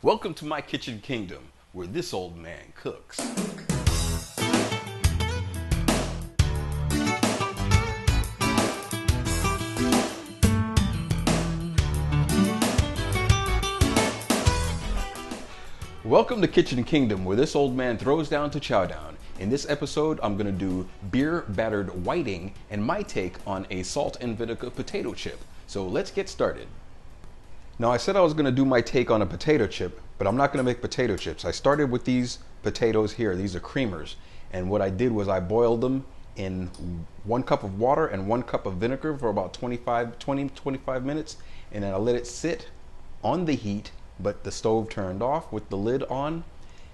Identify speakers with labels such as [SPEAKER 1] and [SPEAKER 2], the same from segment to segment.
[SPEAKER 1] Welcome to my kitchen kingdom, where this old man cooks. Welcome to Kitchen Kingdom, where this old man throws down to chow down. In this episode, I'm gonna do beer battered whiting and my take on a salt and vinegar potato chip. So let's get started. Now I said I was gonna do my take on a potato chip, but I'm not gonna make potato chips. I started with these potatoes here. These are creamers. And what I did was I boiled them in 1 cup of water and 1 cup of vinegar for about 20, 25 minutes. And then I let it sit on the heat, but the stove turned off with the lid on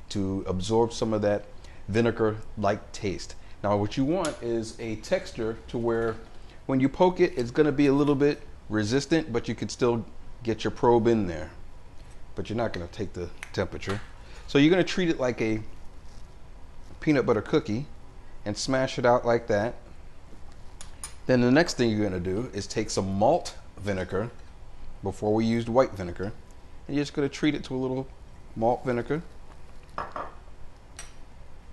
[SPEAKER 1] to absorb some of that vinegar-like taste. Now what you want is a texture to where when you poke it, it's gonna be a little bit resistant, but you can still get your probe in there. But you're not gonna take the temperature. So you're gonna treat it like a peanut butter cookie and smash it out like that. Then the next thing you're gonna do is take some malt vinegar before we used white vinegar. And you're just going to treat it to a little malt vinegar.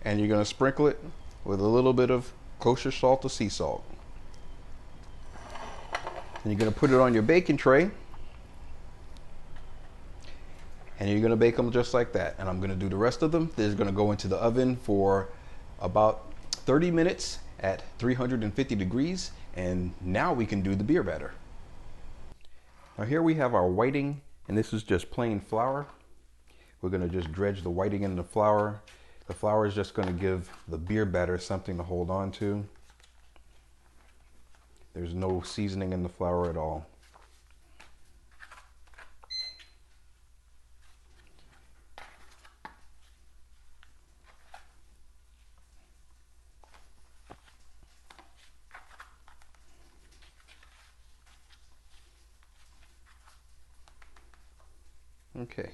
[SPEAKER 1] And you're going to sprinkle it with a little bit of kosher salt or sea salt. And you're going to put it on your baking tray. And you're going to bake them just like that. And I'm going to do the rest of them. They're going to go into the oven for about 30 minutes at 350 degrees. And now we can do the beer batter. Now here we have our whiting. And this is just plain flour. We're going to just dredge the whiting in the flour. The flour is just going to give the beer batter something to hold on to. There's no seasoning in the flour at all. Okay,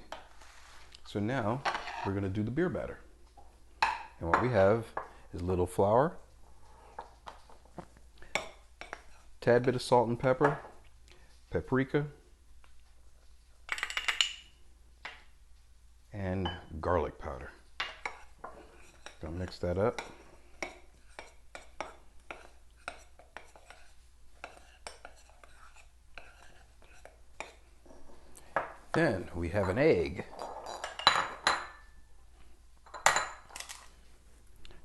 [SPEAKER 1] so now we're going to do the beer batter. And what we have is a little flour, tad bit of salt and pepper, paprika, and garlic powder. Gonna mix that up. Then we have an egg.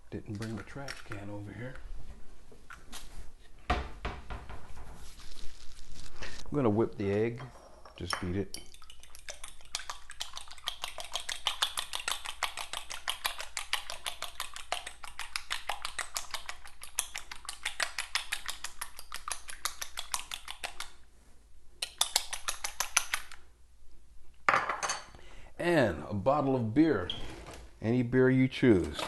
[SPEAKER 1] Didn't bring the trash can over here. I'm gonna whip the egg, just beat it. And a bottle of beer, any beer you choose.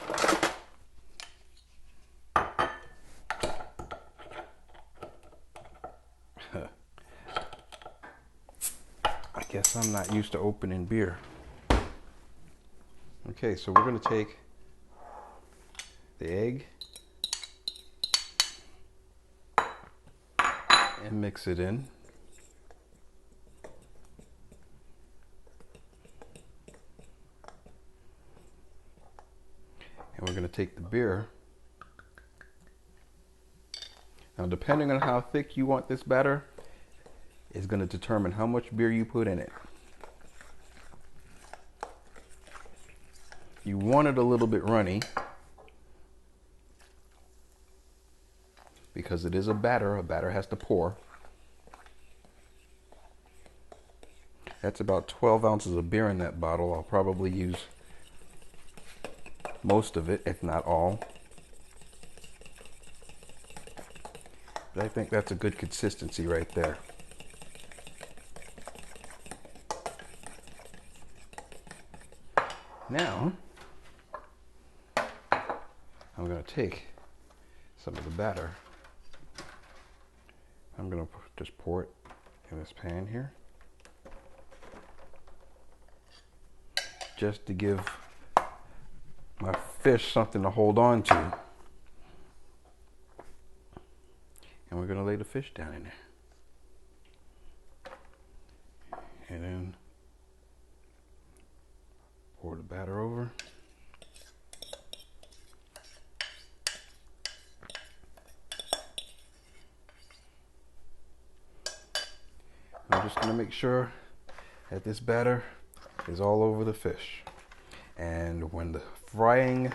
[SPEAKER 1] I guess I'm not used to opening beer. Okay, so we're going to take the egg and mix it in. And we're going to take the beer. Now, depending on how thick you want this batter, is going to determine how much beer you put in it. You want it a little bit runny because it is a batter. A batter has to pour. That's about 12 ounces of beer in that bottle. I'll probably use most of it, if not all. But I think that's a good consistency right there. Now, I'm going to take some of the batter. I'm going to just pour it in this pan here. Just to give my fish something to hold on to. And we're going to lay the fish down in there. And then the batter over. I'm just going to make sure that this batter is all over the fish. And when the frying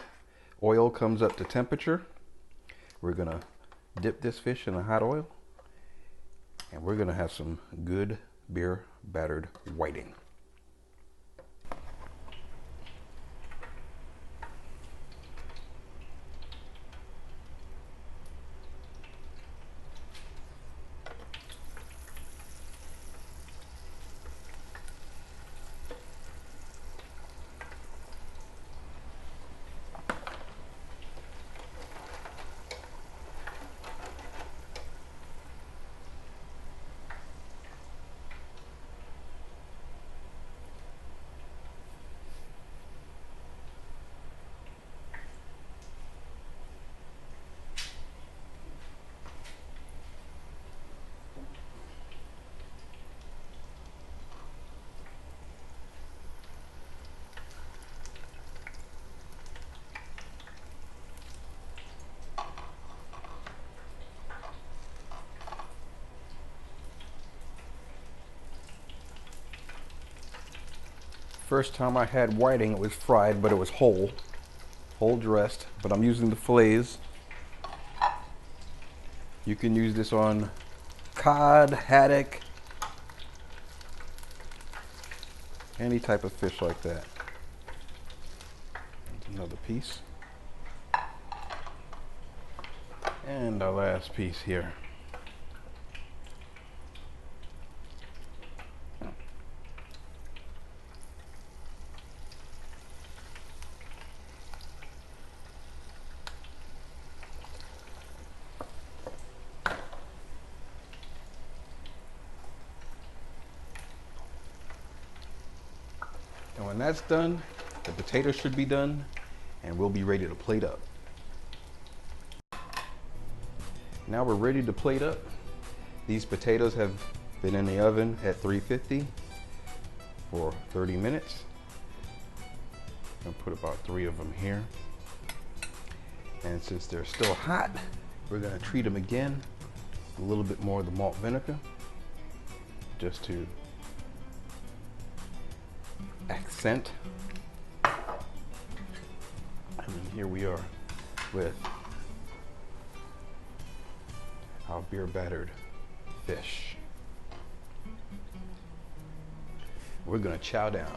[SPEAKER 1] oil comes up to temperature, we're going to dip this fish in the hot oil, and we're going to have some good beer battered whiting. First time I had whiting, it was fried, but it was whole dressed, but I'm using the fillets. You can use this on cod, haddock, any type of fish like that. Another piece. And our last piece here. And when that's done, the potatoes should be done, and we'll be ready to plate up. Now we're ready to plate up. These potatoes have been in the oven at 350 for 30 minutes. I'm gonna put about 3 of them here. And since they're still hot, we're gonna treat them again with a little bit more of the malt vinegar, just to accent. And then here we are with our beer battered fish. We're gonna chow down.